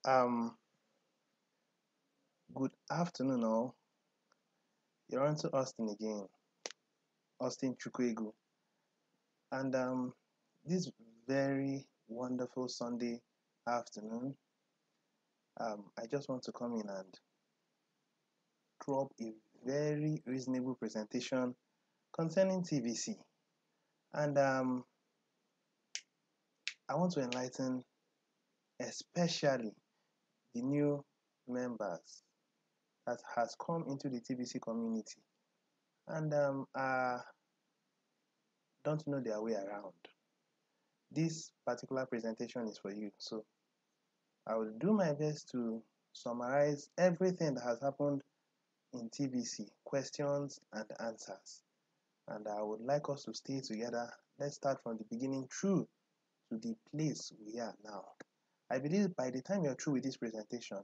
Um, Good afternoon, all. You're on to Austin again, Austin Chukwegu, and this very wonderful Sunday afternoon, I just want to come in and drop a very reasonable presentation concerning TBC, and I want to enlighten, especially the new members that has come into the TBC community and don't know their way around. This particular presentation is for you. So I will do my best to summarize everything that has happened in TBC, questions and answers. And I would like us to stay together. Let's start from the beginning through to the place we are now. I believe by the time you're through with this presentation,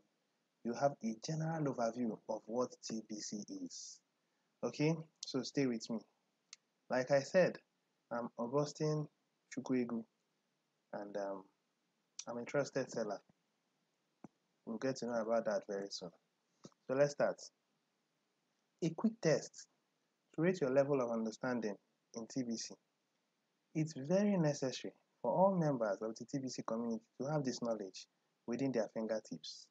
you have a general overview of what TBC is. Okay, so stay with me. Like I said, I'm Augustine Chukwegu, and I'm a trusted seller. We'll get to know about that very soon. So let's start. A quick test to rate your level of understanding in TBC. It's very necessary for all members of the TBC community to have this knowledge within their fingertips.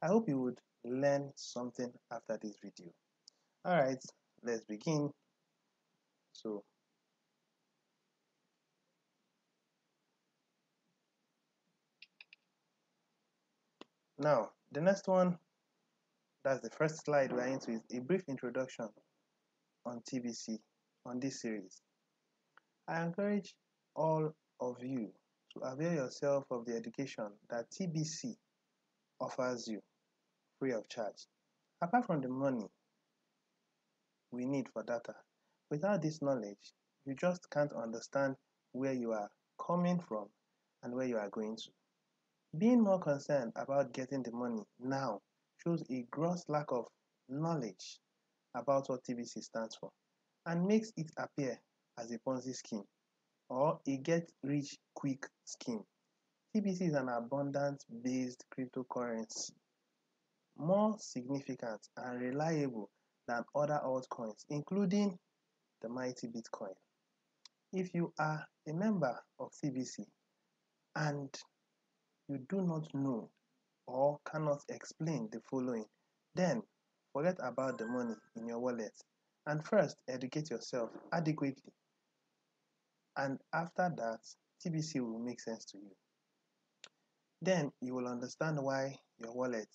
I hope you would learn something after this video. Alright, let's begin. So, now the next one, that's the first slide we're into, is a brief introduction on TBC on this series. I encourage all of you to avail yourself of the education that TBC offers you free of charge. Apart from the money we need for data, without this knowledge, you just can't understand where you are coming from and where you are going to. Being more concerned about getting the money now shows a gross lack of knowledge about what TBC stands for and makes it appear as a Ponzi scheme or a get-rich-quick scheme. TBC is an abundance-based cryptocurrency, more significant and reliable than other altcoins, including the mighty Bitcoin. If you are a member of TBC and you do not know or cannot explain the following, then forget about the money in your wallet and first educate yourself adequately. And after that, TBC will make sense to you. Then you will understand why your wallet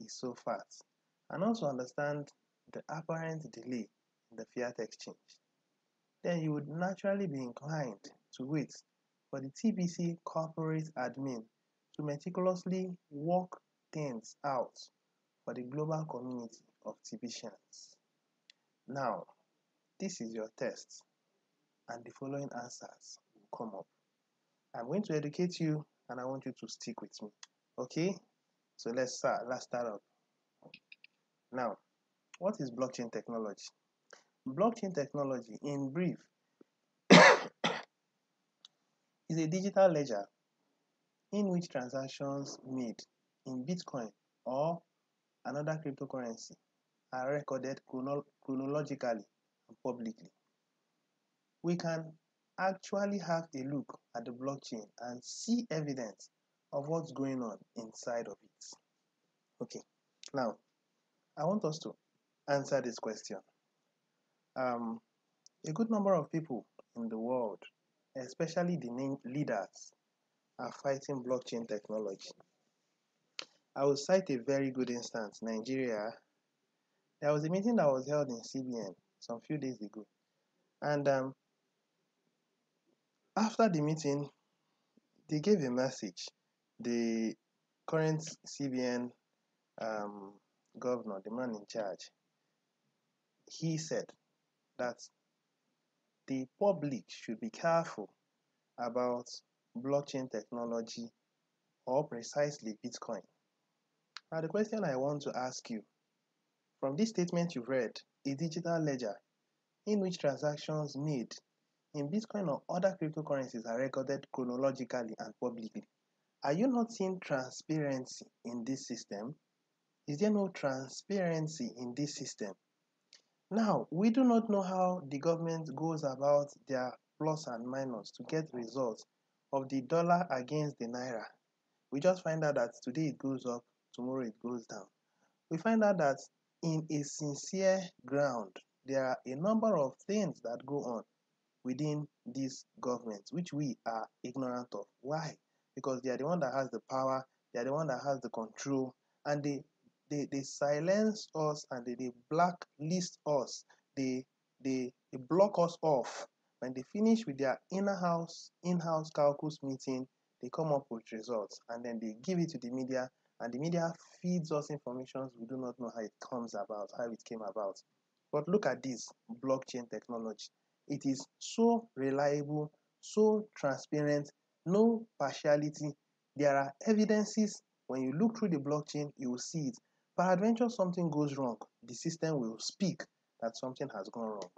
is so fat and also understand the apparent delay in the fiat exchange. Then you would naturally be inclined to wait for the TBC corporate admin to meticulously work things out for the global community of TBCians. Now, this is your test, and the following answers will come up. I'm going to educate you, and I want you to stick with me. Okay? So let's start up. Now, what is blockchain technology? Blockchain technology, in brief, is a digital ledger in which transactions made in Bitcoin or another cryptocurrency are recorded chronologically and publicly. We can actually have a look at the blockchain and see evidence of what's going on inside of it. Okay, now I want us to answer this question. A good number of people in the world, especially the main leaders, are fighting blockchain technology. I will cite a very good instance. Nigeria, there was a meeting that was held in CBN some few days ago, and after the meeting, they gave a message. The current CBN governor, the man in charge, he said that the public should be careful about blockchain technology, or precisely Bitcoin. Now, the question I want to ask you, from this statement you've read, a digital ledger in which transactions made in Bitcoin or other cryptocurrencies are recorded chronologically and publicly. Are you not seeing transparency in this system? Is there no transparency in this system? Now, we do not know how the government goes about their plus and minus to get results of the dollar against the naira. We just find out that today it goes up, tomorrow it goes down. We find out that in a sincere ground, there are a number of things that go on within this government, which we are ignorant of. Why? Because they are the one that has the power, they are the one that has the control, and they silence us and they blacklist us, they block us off. When they finish with their in-house caucus meeting, they come up with results and then they give it to the media, and the media feeds us information we do not know how it comes about, how it came about. But look at this blockchain technology. It is so reliable, so transparent, no partiality. There are evidences. When you look through the blockchain, you will see it. Peradventure something goes wrong, the system will speak that something has gone wrong.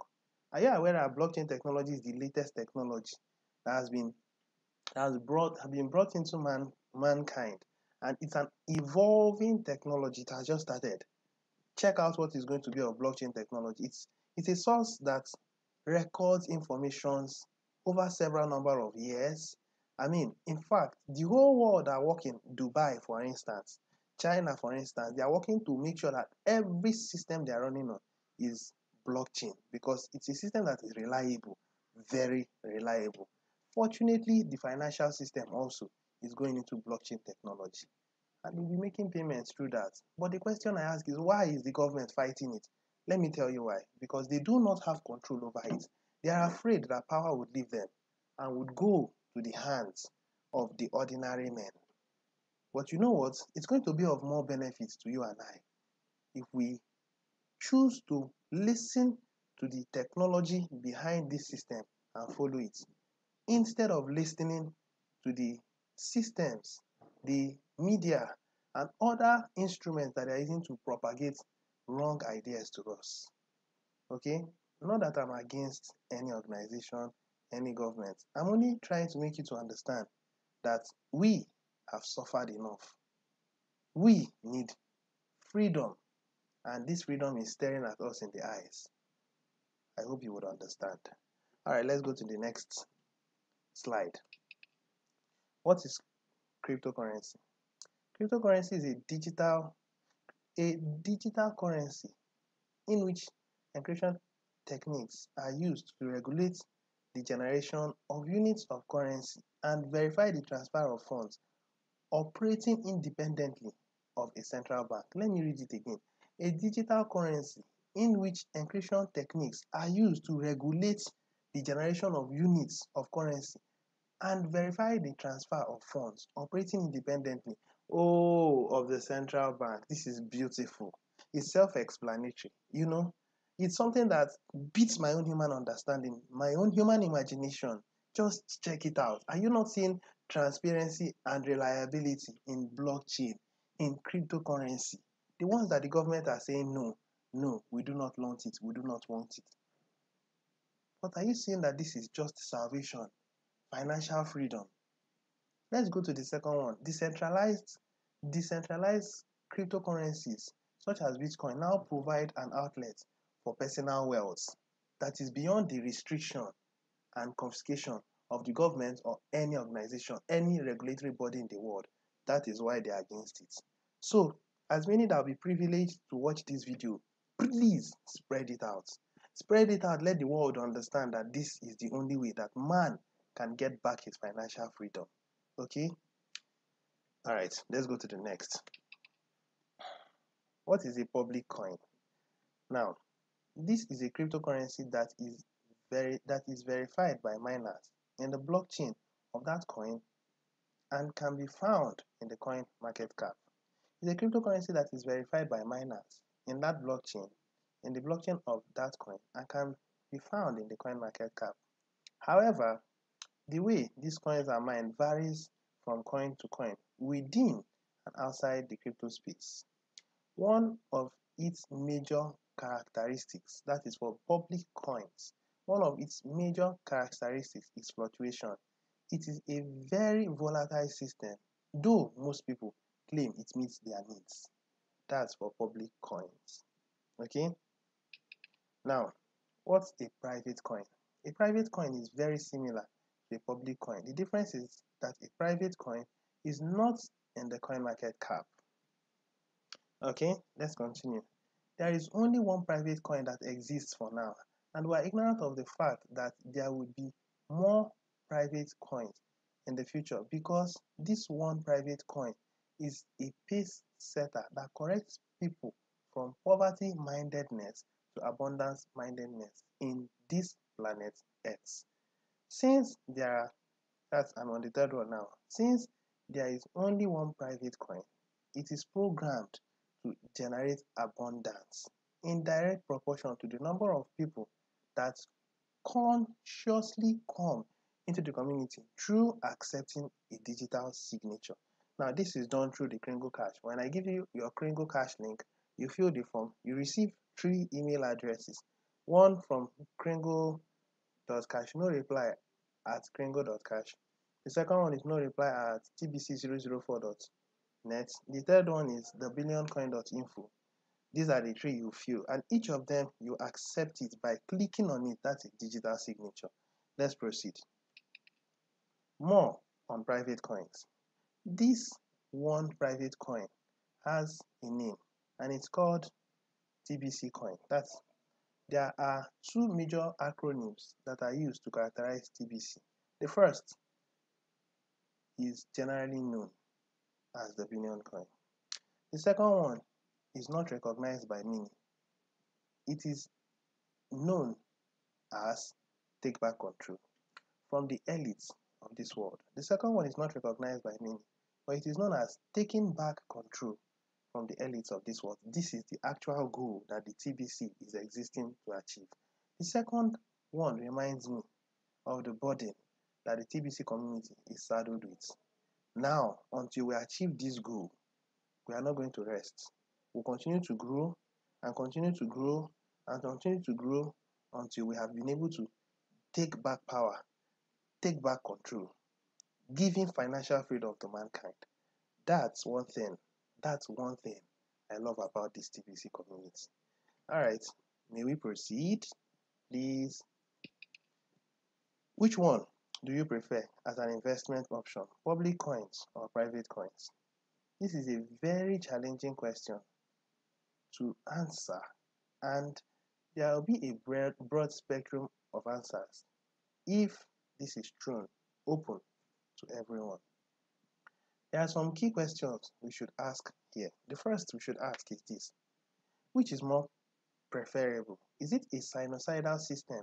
Are you aware that blockchain technology is the latest technology that has been brought into mankind? And it's an evolving technology. It has just started. Check out what is going to be of blockchain technology. It's a source that records informations over several number of years. I mean, in fact, the whole world are working. Dubai, for instance, China, for instance, they are working to make sure that every system they are running on is blockchain because it's a system that is reliable, very reliable. Fortunately, the financial system also is going into blockchain technology and we'll be making payments through that. But the question I ask is, why is the government fighting it? Let me tell you why. Because they do not have control over it. They are afraid that power would leave them and would go to the hands of the ordinary men. But you know what? It's going to be of more benefit to you and I if we choose to listen to the technology behind this system and follow it, instead of listening to the systems, the media, and other instruments that are using to propagate wrong ideas to us. Okay? Not that I'm against any organization, any government. I'm only trying to make you to understand that we have suffered enough. We need freedom, and this freedom is staring at us in the eyes. I hope you would understand. All right, let's go to the next slide. What is cryptocurrency? Cryptocurrency is a digital currency in which encryption techniques are used to regulate the generation of units of currency and verify the transfer of funds, operating independently of a central bank. Let me read it again. A digital currency in which encryption techniques are used to regulate the generation of units of currency and verify the transfer of funds, operating independently of the central bank. This is beautiful. It's self-explanatory. It's something that beats my own human understanding, my own human imagination. Just check it out. Are you not seeing transparency and reliability in blockchain, in cryptocurrency? The ones that the government are saying no, no, we do not want it, we do not want it. But are you seeing that this is just salvation, financial freedom? Let's go to the second one. Decentralized cryptocurrencies such as Bitcoin now provide an outlet for personal wealth that is beyond the restriction and confiscation of the government or any organization, any regulatory body in the world. That is why they are against it. So, as many that will be privileged to watch this video, please spread it out. Spread it out. Let the world understand that this is the only way that man can get back his financial freedom. Okay? All right, let's go to the next. What is a public coin? Now, this is a cryptocurrency that is verified by miners in the blockchain of that coin and can be found in the coin market cap. It's a cryptocurrency that is verified by miners in that blockchain, in the blockchain of that coin, and can be found in the coin market cap. However, the way these coins are mined varies from coin to coin within and outside the crypto space. One of its major characteristics, that is for public coins, one of its major characteristics is fluctuation. It is a very volatile system though most people claim it meets their needs. That's for public coins. Okay? Now, what's a private coin? A private coin is very similar to a public coin. The difference is that a private coin is not in the coin market cap. Okay, let's continue. There is only one private coin that exists for now, and we are ignorant of the fact that there will be more private coins in the future because this one private coin is a pace setter that corrects people from poverty mindedness to abundance mindedness in this planet Earth. Since there are, that's I'm on the third one now. Since there is only one private coin, it is programmed to generate abundance in direct proportion to the number of people that consciously come into the community through accepting a digital signature. Now, this is done through the Kringle Cash. When I give you your Kringle Cash link, you fill the form, you receive 3 email addresses. One from kringle.cash, no reply at kringle.cash. The second one is no reply at tbc004.net. The third one is the billioncoin.info. These are the 3 you fill, and each of them you accept it by clicking on it. That's a digital signature. Let's proceed. More on private coins. This one private coin has a name, and it's called TBC coin. There are 2 major acronyms that are used to characterize TBC. The first is generally known as the billion coin. The second one is not recognized by many. It is known as take back control from the elites of this world. The second one is not recognized by many, but it is known as taking back control from the elites of this world. This is the actual goal that the TBC is existing to achieve. The second one reminds me of the burden that the TBC community is saddled with. Now, until we achieve this goal, we are not going to rest. We'll continue to grow and continue to grow and continue to grow until we have been able to take back power, take back control, giving financial freedom to mankind. That's one thing. That's one thing I love about this TBC community. All right, may we proceed, please? Which one do you prefer as an investment option, public coins or private coins? This is a very challenging question to answer, and there will be a broad spectrum of answers if this is thrown open to everyone. There are some key questions we should ask here. The first we should ask is this: which is more preferable? Is it a sinusoidal system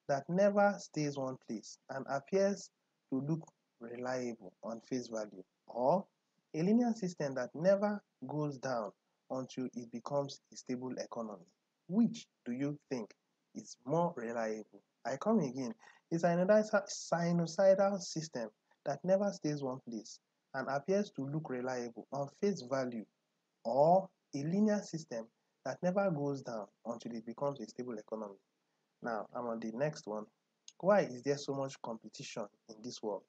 that never stays one place and appears to look reliable on face value, or a linear system that never goes down until it becomes a stable economy? Which do you think is more reliable? I come again. A sinusoidal system that never stays one place and appears to look reliable on face value, or a linear system that never goes down until it becomes a stable economy? Now, I'm on the next one. Why is there so much competition in this world?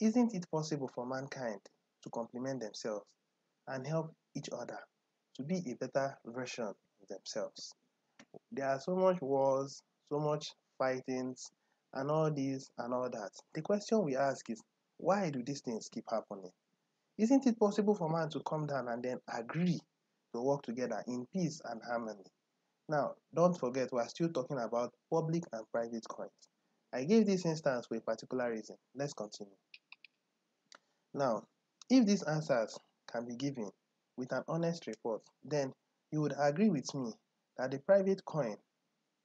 Isn't it possible for mankind to complement themselves and help each other to be a better version of themselves? There are so much wars, so much fightings, and all this and all that. The question we ask is, why do these things keep happening? Isn't it possible for man to come down and then agree to work together in peace and harmony? Now, don't forget, we're still talking about public and private coins. I gave this instance for a particular reason. Let's continue. Now, if these answers can be given with an honest report, then you would agree with me that the private coin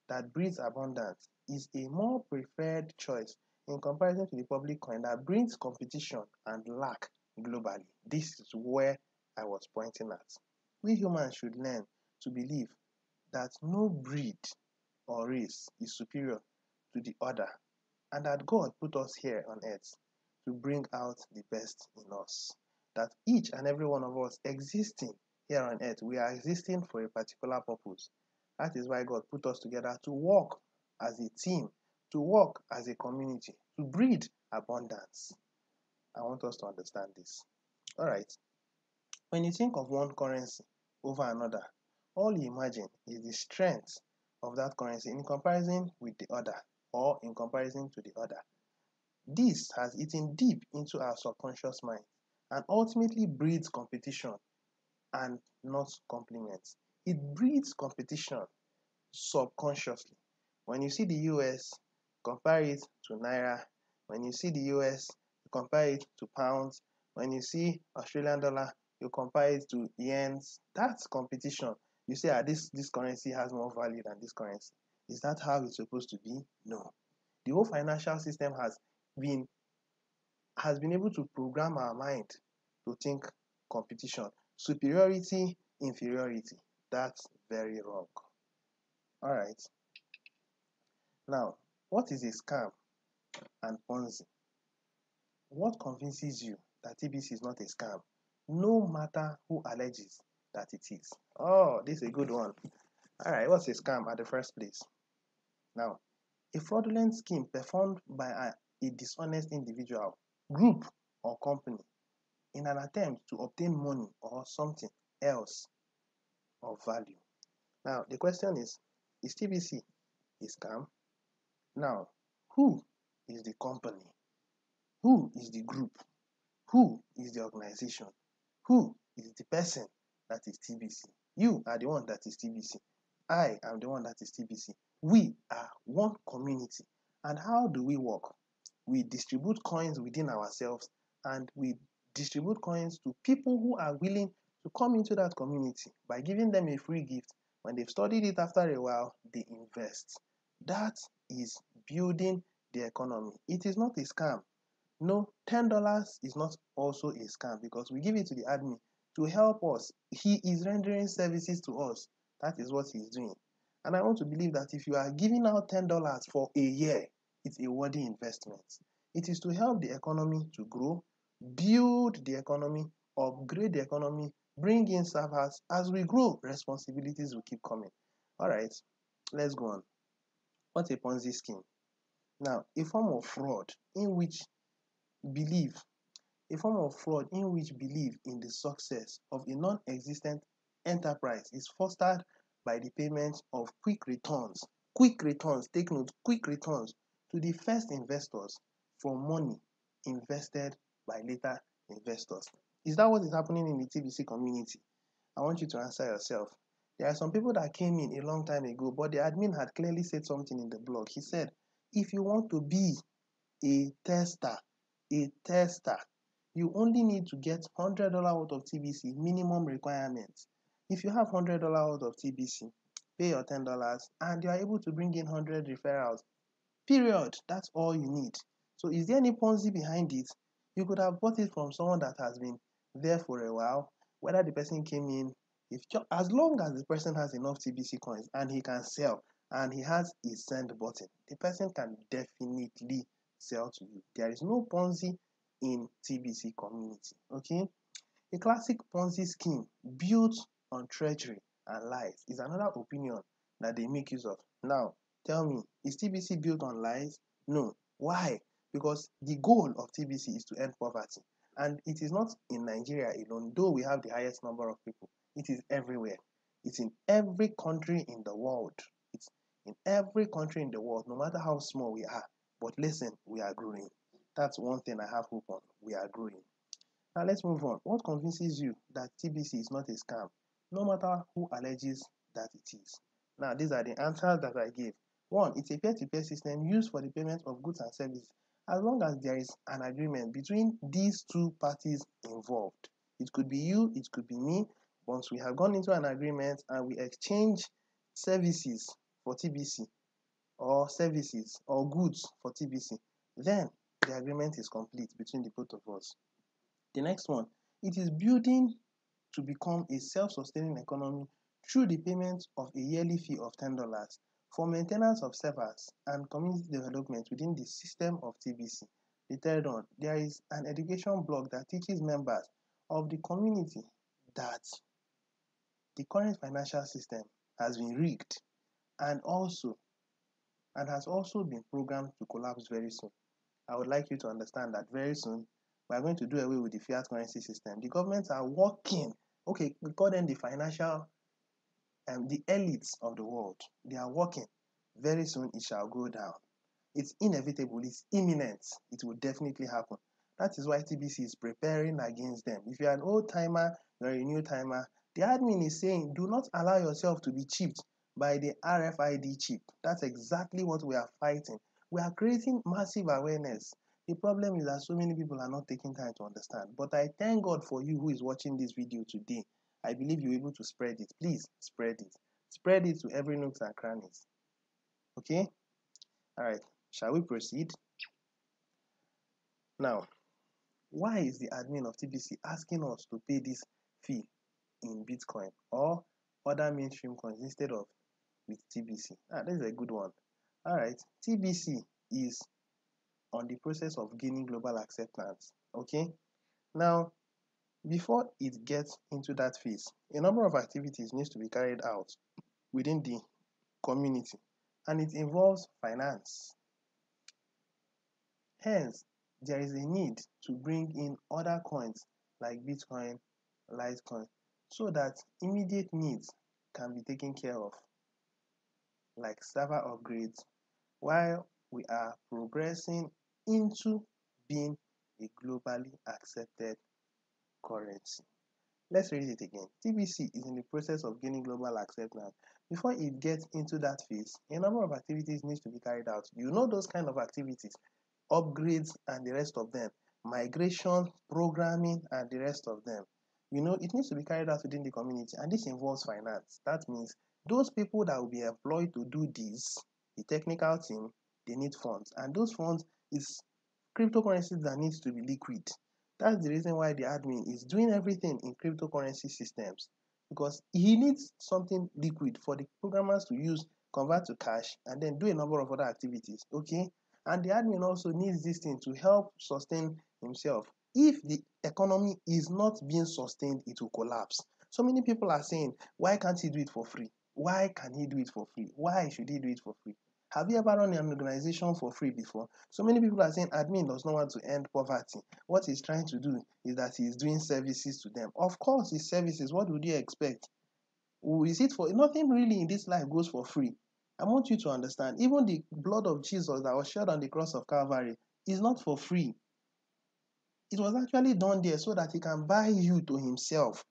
that breeds abundance is a more preferred choice in comparison to the public coin that brings competition and lack globally. This is where I was pointing at. We humans should learn to believe that no breed or race is superior to the other, and that God put us here on earth to bring out the best in us. That each and every one of us existing here on earth, we are existing for a particular purpose. That is why God put us together to work as a team, to work as a community, to breed abundance. I want us to understand this. All right. When you think of one currency over another, all you imagine is the strength of that currency in comparison with the other or in comparison to the other. This has eaten deep into our subconscious mind and ultimately breeds competition and not compliments. It breeds competition subconsciously. When you see the US, compare it to Naira. When you see the US, you compare it to pounds. When you see Australian dollar, you compare it to yens. That's competition. You say, this currency has more value than this currency. Is that how it's supposed to be? No. The whole financial system been has been able to program our mind to think competition, superiority, inferiority. That's very wrong. All right. Now, what is a scam and Ponzi? What convinces you that TBC is not a scam, no matter who alleges that it is? Oh, this is a good one. All right, what's a scam at the first place? Now, a fraudulent scheme performed by a dishonest individual, group, or company in an attempt to obtain money or something else of value. Now, the question is TBC a scam? Now, who is the company? Who is the group? Who is the organization? Who is the person that is TBC? You are the one that is TBC. I am the one that is TBC. We are one community. And how do we work? We distribute coins within ourselves and we distribute coins to people who are willing to come into that community by giving them a free gift. When they've studied it after a while, they invest. That is building the economy. It is not a scam. No, $10 is not also a scam because we give it to the admin to help us. He is rendering services to us. That is what he's doing. And I want to believe that if you are giving out $10 for a year, it's a worthy investment. It is to help the economy to grow, build the economy, upgrade the economy, bring in servers. As we grow, responsibilities will keep coming. All right, let's go on. What's a Ponzi scheme? Now, a form of fraud in which belief a form of fraud in which belief in the success of a non-existent enterprise is fostered by the payment of quick returns. Quick returns, take note, quick returns to the first investors for money invested by later investors. Is that what is happening in the TBC community? I want you to answer yourself. There are some people that came in a long time ago, but the admin had clearly said something in the blog. He said, if you want to be a tester, you only need to get $100 worth of TBC minimum requirements. If you have $100 worth of TBC, pay your $10 and you are able to bring in 100 referrals. Period. That's all you need. So is there any Ponzi behind it? You could have bought it from someone that has been there for a while, whether the person came in, as long as the person has enough TBC coins and he can sell and he has a send button, the person can definitely sell to you. There is no Ponzi in TBC community. Okay, a classic Ponzi scheme built on treachery and lies is another opinion that they make use of. Now, tell me, is TBC built on lies? No. Why? Because the goal of TBC is to end poverty, and it is not in Nigeria alone, though we have the highest number of people. It is everywhere. It's in every country in the world. It's in every country in the world, no matter how small we are. But listen, we are growing. That's one thing I have hope on. We are growing. Now let's move on. What convinces you that TBC is not a scam, no matter who alleges that it is? Now, these are the answers that I gave. One, it's a peer-to-peer system used for the payment of goods and services, as long as there is an agreement between these two parties involved. It could be you, it could be me. Once we have gone into an agreement and we exchange services for TBC, or services or goods for TBC, then the agreement is complete between the both of us. The next one, it is building to become a self-sustaining economy through the payment of a yearly fee of $10 for maintenance of servers and community development within the system of TBC. The third one, there is an education blog that teaches members of the community that the current financial system has been rigged and has also been programmed to collapse very soon. I would like you to understand that very soon, we are going to do away with the fiat currency system. The governments are working. Okay, we call them the financial, the elites of the world. They are working. Very soon it shall go down. It's inevitable. It's imminent. It will definitely happen. That is why TBC is preparing against them. If you're an old timer, you're a new timer, the admin is saying, do not allow yourself to be chipped by the RFID chip. That's exactly what we are fighting. We are creating massive awareness. The problem is that so many people are not taking time to understand. But I thank God for you who is watching this video today. I believe you're able to spread it. Please spread it. Spread it to every nooks and crannies. Okay? All right. Shall we proceed? Now, why is the admin of TBC asking us to pay this fee in Bitcoin or other mainstream coins instead of with TBC? That is a good one. All right. TBC is on the process of gaining global acceptance. Okay. Now, before it gets into that phase, a number of activities needs to be carried out within the community, and it involves finance. Hence, there is a need to bring in other coins like Bitcoin, Litecoin, so that immediate needs can be taken care of, like server upgrades, while we are progressing into being a globally accepted currency. Let's read it again. TBC is in the process of gaining global acceptance. Before it gets into that phase, a number of activities needs to be carried out. You know those kind of activities, upgrades and the rest of them, migration, programming, and the rest of them. You know, it needs to be carried out within the community, and this involves finance. That means those people that will be employed to do this, the technical team, they need funds, and those funds is cryptocurrencies that needs to be liquid. That's the reason why the admin is doing everything in cryptocurrency systems, because he needs something liquid for the programmers to use, convert to cash, and then do a number of other activities. Okay, and the admin also needs this thing to help sustain himself. If the economy is not being sustained, it will collapse. So many people are saying, why can't he do it for free? Why can he do it for free? Why should he do it for free? Have you ever run an organization for free before? So many people are saying admin does not want to end poverty. What he's trying to do is that he's doing services to them. Of course, it's services. What would you expect? Is it for nothing really in this life goes for free? I want you to understand, even the blood of Jesus that was shed on the cross of Calvary is not for free. It was actually done there so that he can buy you to himself.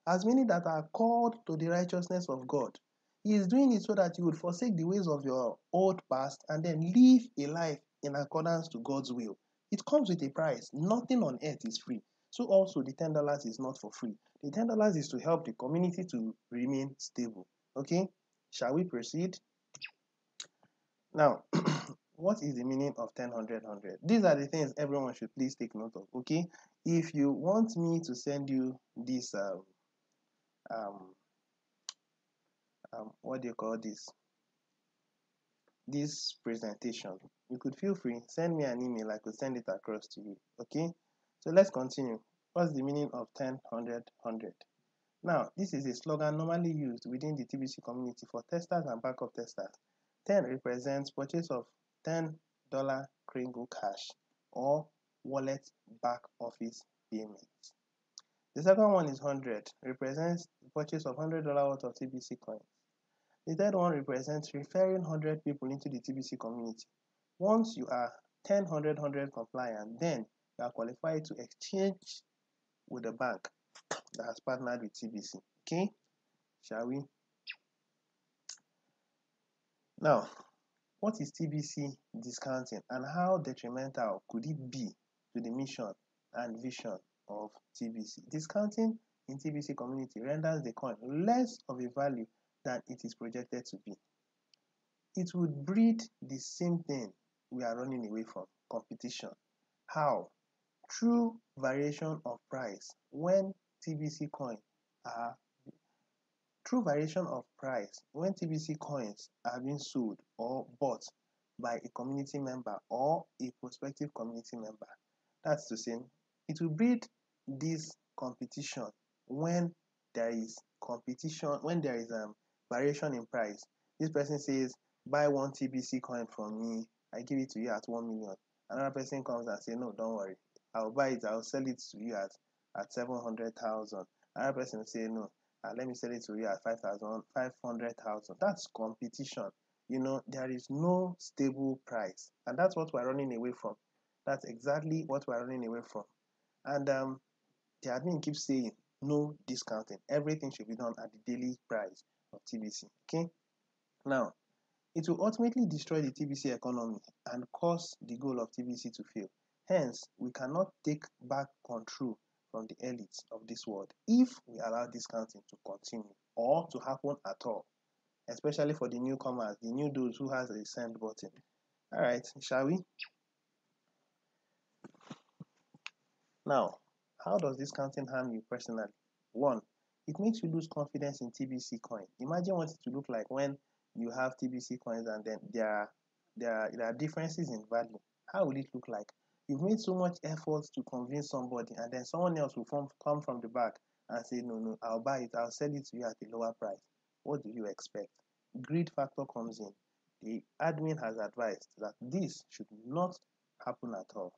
As many that are called to the righteousness of God. He is doing it so that you would forsake the ways of your old past and then live a life in accordance to God's will. It comes with a price. Nothing on earth is free. So also the $10 is not for free. The $10 is to help the community to remain stable. Okay? Shall we proceed? Now, what is the meaning of 10, 100, 100? These are the things everyone should please take note of. Okay? If you want me to send you this um, what do you call this presentation, you could feel free, send me an email, I could send it across to you. Okay, so let's continue. What's the meaning of 10, 100, 100? Now, this is a slogan normally used within the TBC community for testers and backup testers. 10 represents purchase of $10 Kringle cash or wallet back office payments. The second one is 100, represents the purchase of $100 worth of TBC coins. The third one represents referring 100 people into the TBC community. Once you are 10, 100, 100 compliant, then you are qualified to exchange with a bank that has partnered with TBC. Okay, shall we? Now, what is TBC discounting and how detrimental could it be to the mission and vision of TBC? Discounting in TBC community renders the coin less of a value than it is projected to be. It would breed the same thing we are running away from, competition. How? Through variation of price. When TBC coin are through variation of price, when TBC coins are being sold or bought by a community member or a prospective community member. That's to say, it will breed this competition when there is variation in price. This person says, buy one TBC coin from me, I give it to you at 1 million. Another person comes and says, no, don't worry, I'll buy it, I'll sell it to you at 700,000. Another person will say no, let me sell it to you at 5,000, 500,000. That's competition. There is no stable price, and that's what we're running away from. That's exactly what we're running away from. And the admin keeps saying no discounting. Everything should be done at the daily price of TBC. Okay. Now, it will ultimately destroy the TBC economy and cause the goal of TBC to fail. Hence, we cannot take back control from the elites of this world if we allow discounting to continue or to happen at all, especially for the newcomers, the new those who has a send button. All right, shall we? Now, how does discounting harm you personally? One, it makes you lose confidence in TBC coin. Imagine what it will look like when you have TBC coins and then there are differences in value. How will it look like? You've made so much effort to convince somebody, and then someone else will come from the back and say, no, no, I'll buy it, I'll sell it to you at a lower price. What do you expect? Greed factor comes in. The admin has advised that this should not happen at all.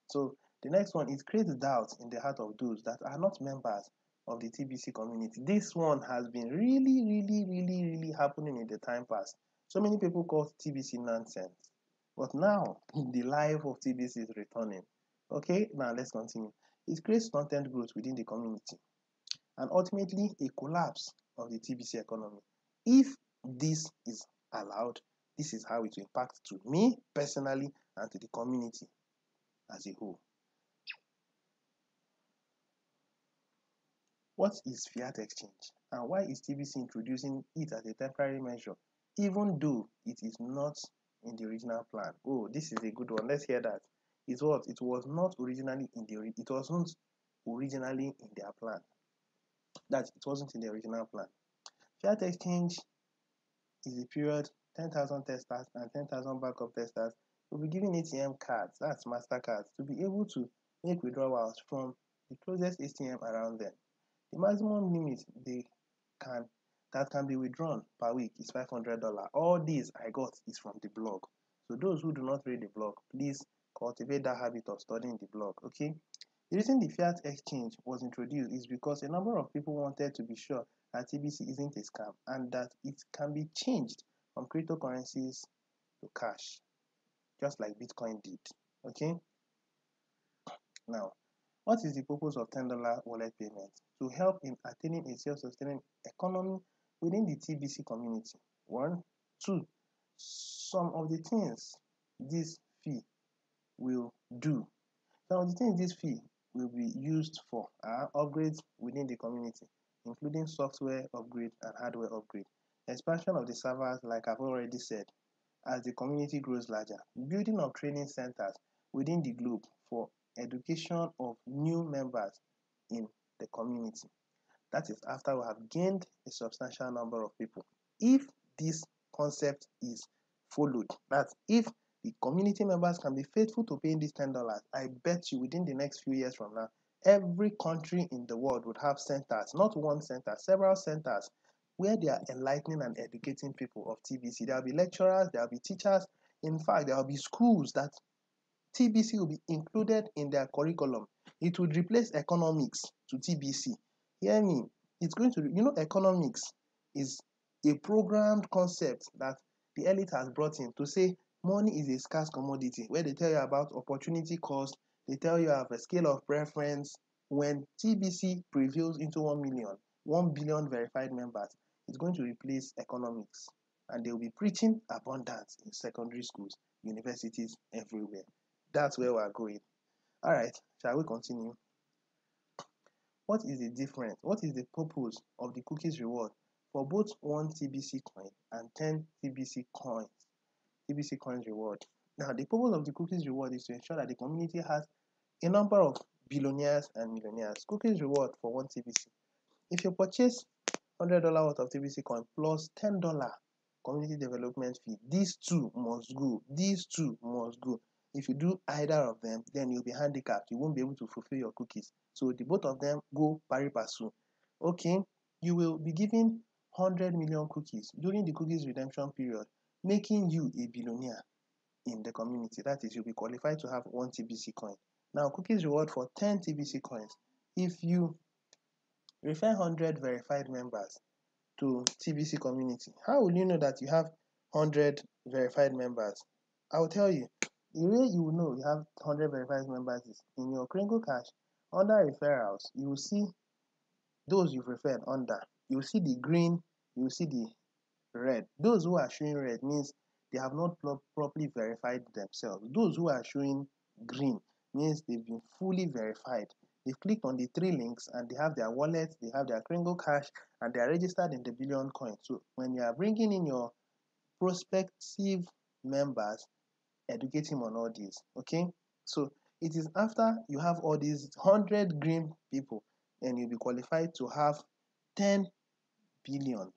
So the next one, it creates doubt in the heart of those that are not members of the TBC community. This one has been really, really, really, really happening in the time past. So many people call TBC nonsense. But now, the life of TBC is returning. Okay, now let's continue. It creates content growth within the community and ultimately a collapse of the TBC economy. If this is allowed, this is how it will impact to me personally and to the community as a whole. What is fiat exchange and why is TBC introducing it as a temporary measure even though it is not in the original plan? Oh, this is a good one. Let's hear that. It was not originally in the it wasn't originally in their plan. That it wasn't in the original plan. Fiat exchange is a period 10,000 testers and 10,000 backup testers will be given ATM cards, that's MasterCards, to be able to make withdrawals from the closest ATM around them. The maximum limit can that can be withdrawn per week is $500. All these I got is from the blog. So those who do not read the blog, please cultivate that habit of studying the blog. Okay. The reason the fiat exchange was introduced is because a number of people wanted to be sure that TBC isn't a scam and that it can be changed from cryptocurrencies to cash, just like Bitcoin did. Okay. Now, what is the purpose of $10 wallet payment? To help in attaining a self-sustaining economy within the TBC community. One. Two, some of the things this fee will do. Some of the things this fee will be used for are upgrades within the community, including software upgrade and hardware upgrade, expansion of the servers like I've already said, as the community grows larger, building of training centers within the globe for education of new members in the community. That is after we have gained a substantial number of people. If this concept is followed, that's if the community members can be faithful to paying these $10, I bet you within the next few years from now, every country in the world would have centers, not one center, several centers where they are enlightening and educating people of TBC. There will be lecturers, there will be teachers. In fact, there will be schools that TBC will be included in their curriculum. It would replace economics to TBC. Hear me. It's going to, economics is a programmed concept that the elite has brought in to say money is a scarce commodity, where they tell you about opportunity cost, they tell you have a scale of preference. When TBC prevails into 1 billion verified members, it's going to replace economics. And they'll be preaching abundance in secondary schools, universities, everywhere. That's where we're going. All right, shall we continue? What is the difference? What is the purpose of the cookies reward for both 1 TBC coin and 10 TBC coins? TBC coins reward. Now, the purpose of the cookies reward is to ensure that the community has a number of billionaires and millionaires. Cookies reward for 1 TBC. If you purchase $100 worth of TBC coin plus $10 community development fee, these two must go. These two must go. If you do either of them, then you'll be handicapped. You won't be able to fulfill your cookies. So the both of them go pari passu. Okay, you will be given 100 million cookies during the cookies redemption period, making you a billionaire in the community. That is, you'll be qualified to have 1 TBC coin. Now, cookies reward for 10 TBC coins. If you refer 100 verified members to TBC community, how will you know that you have 100 verified members? I will tell you. The way you will know you have 100 verified members is in your Kringle Cash, under referrals, you will see those you've referred under. You will see the green, you will see the red. Those who are showing red means they have not properly verified themselves. Those who are showing green means they've been fully verified. They've clicked on the three links and they have their wallet, they have their Kringle Cash, and they are registered in the Billion Coin. So when you are bringing in your prospective members, educate him on all these. Okay, so it is after you have all these 100 green people and you'll be qualified to have 10 billion,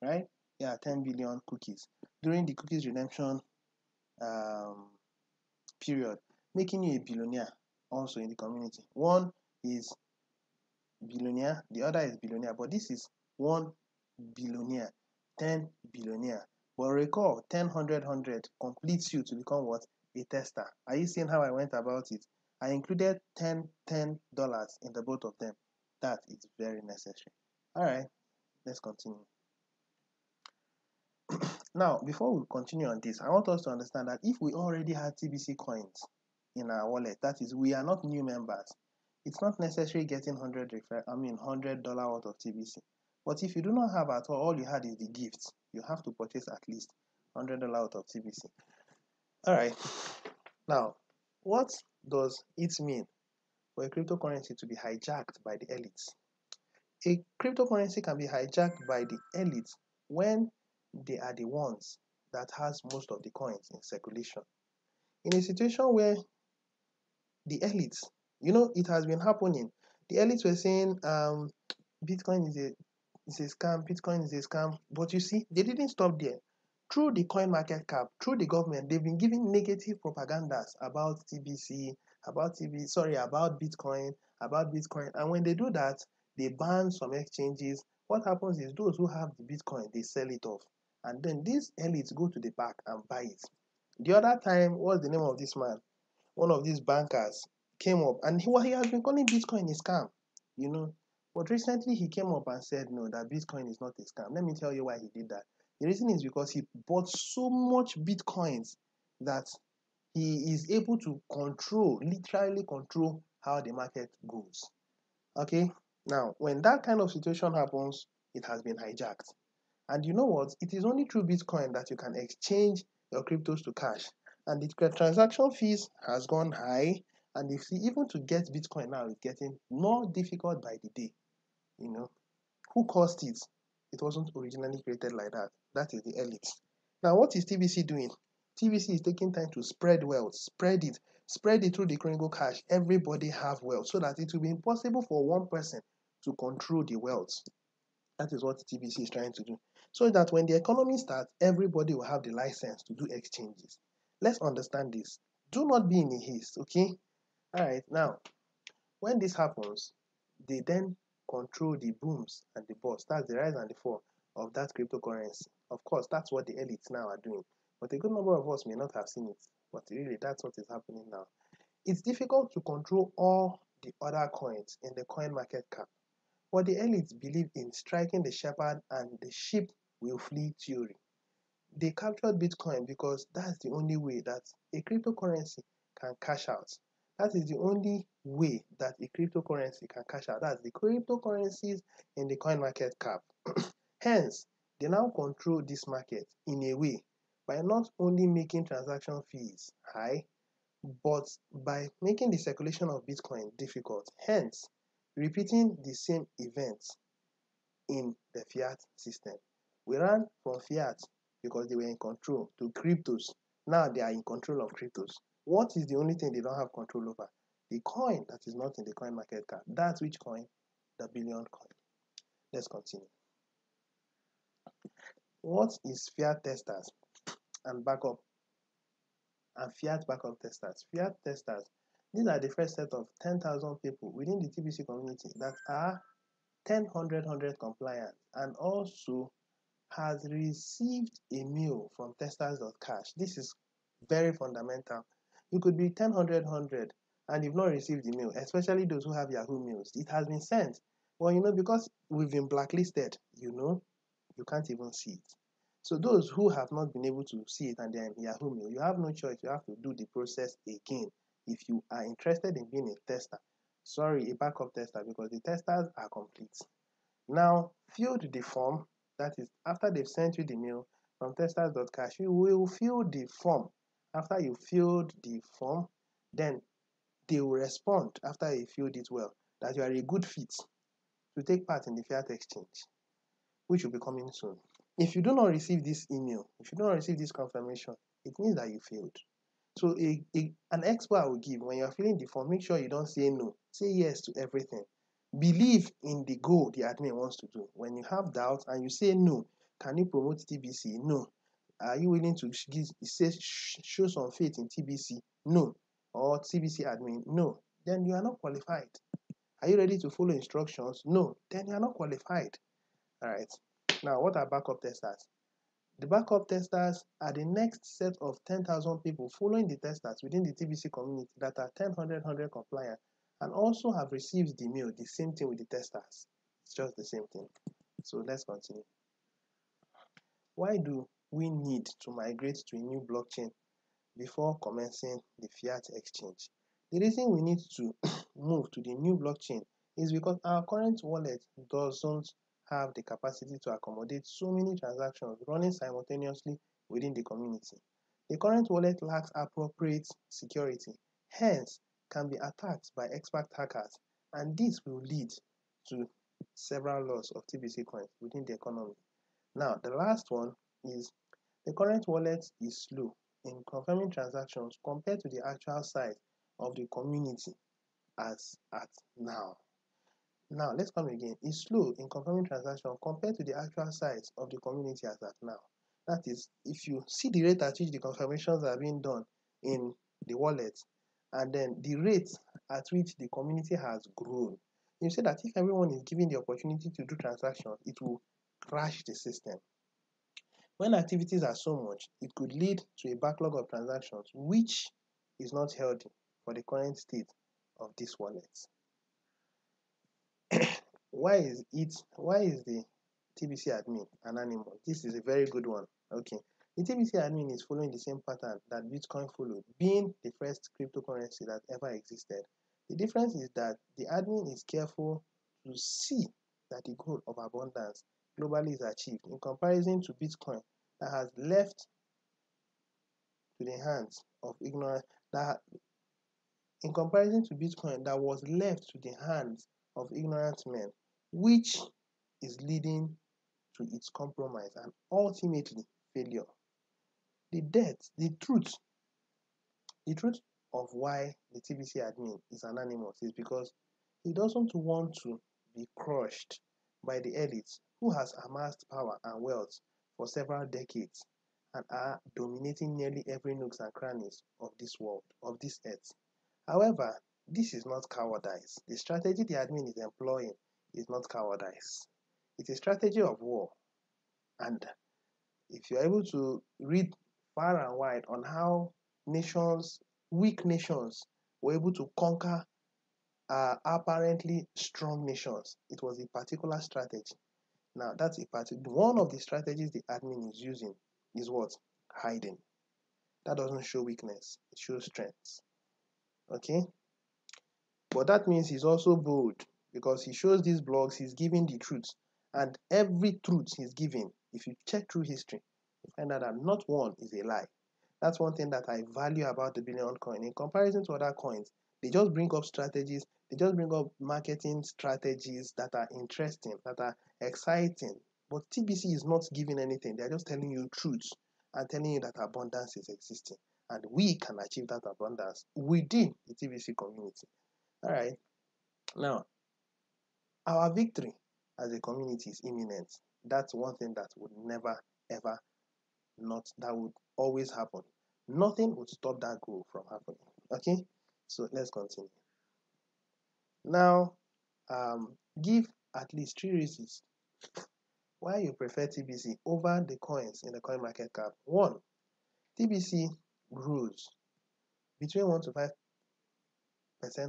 right? Yeah, 10 billion cookies during the cookies redemption um, period, making you a billionaire also in the community. One is billionaire, the other is billionaire, but this is one billionaire, 10 billionaire. But recall, 10, 100 completes you to become what? A tester. Are you seeing how I went about it? I included $10 in the both of them. That is very necessary. All right, let's continue. Now, before we continue on this, I want us to understand that if we already have TBC coins in our wallet, that is, we are not new members. It's not necessary getting $100 worth of TBC. But if you do not have at all you had is the gift, you have to purchase at least $100 worth of TBC. All right. Now, what does it mean for a cryptocurrency to be hijacked by the elites? A cryptocurrency can be hijacked by the elites when they are the ones that has most of the coins in circulation. In a situation where the elites, it has been happening. The elites were saying Bitcoin is a scam, Bitcoin is a scam. But you see, they didn't stop there. Through the coin market cap, through the government, they've been giving negative propagandas about TBC, about Bitcoin, And when they do that, they ban some exchanges. What happens is those who have the Bitcoin, they sell it off. And then these elites go to the back and buy it. The other time, what's the name of this man? One of these bankers came up and he has been calling Bitcoin a scam, you know. But recently he came up and said no, that Bitcoin is not a scam. Let me tell you why he did that. The reason is because he bought so much Bitcoins that he is able to literally control how the market goes. Okay? Now, when that kind of situation happens, it has been hijacked. And you know what? It is only through Bitcoin that you can exchange your cryptos to cash. And the transaction fees has gone high. And if you even to get Bitcoin now is getting more difficult by the day. Who caused it? It wasn't originally created like that. That is the elites. Now, what is TBC doing? TBC is taking time to spread wealth, spread it through the Kringle Cash. Everybody have wealth so that it will be impossible for one person to control the wealth. That is what TBC is trying to do. So that when the economy starts, everybody will have the license to do exchanges. Let's understand this. Do not be in a haste, okay? All right, now, when this happens, they then control the booms and the busts. That's the rise and the fall of that cryptocurrency. Of course, that's what the elites now are doing. But a good number of us may not have seen it. But really, that's what is happening now. It's difficult to control all the other coins in the coin market cap. But the elites believe in striking the shepherd and the sheep will flee theory. They captured Bitcoin because that's the only way that a cryptocurrency can cash out. That is the only way that a cryptocurrency can cash out. That's the cryptocurrencies in the coin market cap. Hence, they now control this market in a way by not only making transaction fees high, but by making the circulation of Bitcoin difficult. Hence, repeating the same events in the fiat system. We ran from fiat because they were in control to cryptos. Now they are in control of cryptos. What is the only thing they don't have control over? The coin that is not in the coin market cap. That's which coin? The Billion Coin. Let's continue. What is fiat testers and backup and fiat backup testers? Fiat testers, these are the first set of 10,000 people within the TBC community that are 10, 100 compliant and also has received a mail from testers.cash. This is very fundamental. You could be 10, 100 and you've not received the mail, especially those who have Yahoo mails, it has been sent. Well, because we've been blacklisted, you can't even see it. So those who have not been able to see it and they're in Yahoo mail, you have no choice. You have to do the process again if you are interested in being a tester. Sorry, a backup tester, because the testers are complete. Now, fill the form. That is, after they've sent you the mail from testers.cash, you will fill the form. After you filled the form, then they will respond after you filled it well that you are a good fit to take part in the fiat exchange, which will be coming soon. If you do not receive this email, if you do not receive this confirmation, it means that you failed. So an expert will give, when you're filling the form, make sure you don't say no. Say yes to everything. Believe in the goal the admin wants to do. When you have doubts and you say no, can you promote TBC? No. Are you willing to show some faith in TBC? No. Or TBC admin? No. Then you are not qualified. Are you ready to follow instructions? No. Then you are not qualified. All right. Now, what are backup testers? The backup testers are the next set of 10,000 people following the testers within the TBC community that are 10, 100 compliant and also have received the mail, the same thing with the testers. It's just the same thing. So let's continue. Why do we need to migrate to a new blockchain before commencing the fiat exchange? The reason we need to move to the new blockchain is because our current wallet doesn't have the capacity to accommodate so many transactions running simultaneously within the community. The current wallet lacks appropriate security, hence can be attacked by expert hackers, and this will lead to several loss of TBC coins within the economy. Now, the last one is the current wallet is slow in confirming transactions compared to the actual size of the community as at now. Now, let's come again. It's slow in confirming transactions compared to the actual size of the community as at now. That is, if you see the rate at which the confirmations are being done in the wallet, and then the rate at which the community has grown, you see that if everyone is given the opportunity to do transactions, it will crash the system. When activities are so much, it could lead to a backlog of transactions, which is not healthy for the current state of this wallet. Why is the TBC admin anonymous? This is a very good one. Okay. The TBC admin is following the same pattern that Bitcoin followed, being the first cryptocurrency that ever existed. The difference is that the admin is careful to see that the goal of abundance globally is achieved in comparison to Bitcoin that has left to the hands of ignorant that in comparison to Bitcoin that was left to the hands of ignorant men, which is leading to its compromise and ultimately failure. The truth of why the TBC admin is anonymous is because he doesn't want to be crushed by the elites who has amassed power and wealth for several decades and are dominating nearly every nooks and crannies of this world, of this earth. However, this is not cowardice. The strategy the admin is employing is not cowardice. It's a strategy of war. And if you're able to read far and wide on how weak nations, were able to conquer apparently strong nations, it was a particular strategy. Now, that's one of the strategies the admin is using is what? Hiding. That doesn't show weakness, it shows strength. Okay? But that means he's also bold because he shows these blogs, he's giving the truth. And every truth he's giving, if you check through history, you find out that not one is a lie. That's one thing that I value about the Billion coin. In comparison to other coins, they just bring up strategies, they just bring up marketing strategies that are interesting, that are exciting. But TBC is not giving anything. They're just telling you truths and telling you that abundance is existing. And we can achieve that abundance within the TBC community. All right. Now, our victory as a community is imminent. That's one thing that would never, ever that would always happen. Nothing would stop that goal from happening. Okay? So let's continue. Now, give at least 3 reasons why you prefer TBC over the coins in the coin market cap. 1, TBC grows between 1 to 5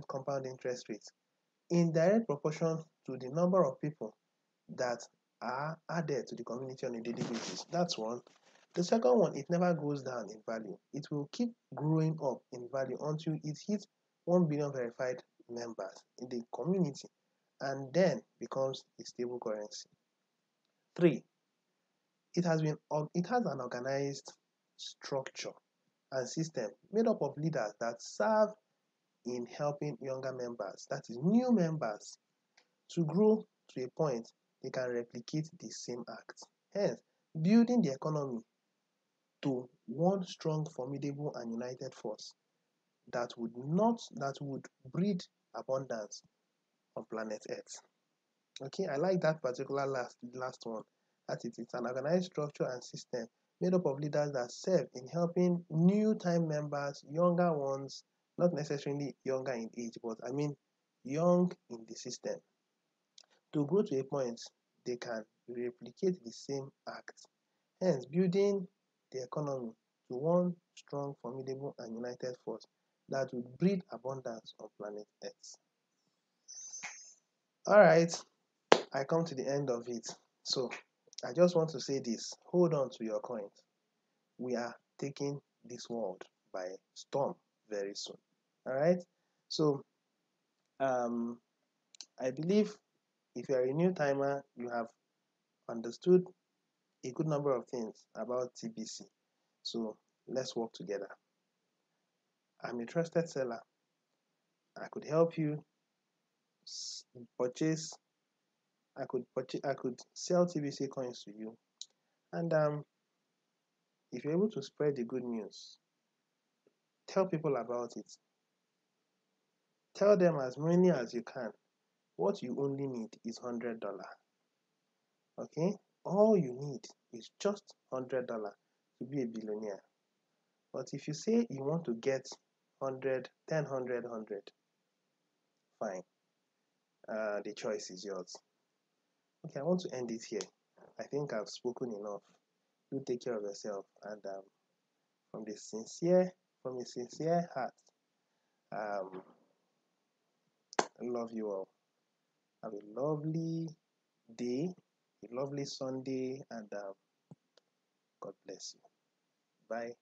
compound interest rate in direct proportion to the number of people that are added to the community on a daily basis. That's one. The second one, it never goes down in value. It will keep growing up in value until it hits 1 billion verified members in the community and then becomes a stable currency. 3, it has an organized structure and system made up of leaders that serve in helping younger members, that is new members, to grow to a point they can replicate the same act. Hence, building the economy to one strong, formidable, and united force that would breed abundance on planet Earth. Okay, I like that particular last one. That it's an organized structure and system made up of leaders that serve in helping new time members, younger ones, not necessarily younger in age, but I mean young in the system, to grow to a point they can replicate the same act. Hence, building the economy to one strong, formidable, and united force that will breed abundance on planet Earth. All right, I come to the end of it. So, I just want to say this: hold on to your coins. We are taking this world by storm very soon. All right. So, I believe if you are a new timer, you have understood a good number of things about TBC. So, let's work together. I'm a trusted seller. I could help you purchase. I could sell TBC coins to you, and if you're able to spread the good news, tell people about it. Tell them as many as you can. What you only need is $100. Okay? All you need is just $100 to be a billionaire. But if you say you want to get 100, 10, 100, fine. The choice is yours. Okay, I want to end it here. I think I've spoken enough. You take care of yourself, and from a sincere heart, um, I love you all. Have a lovely day, a lovely Sunday, and God bless you. Bye.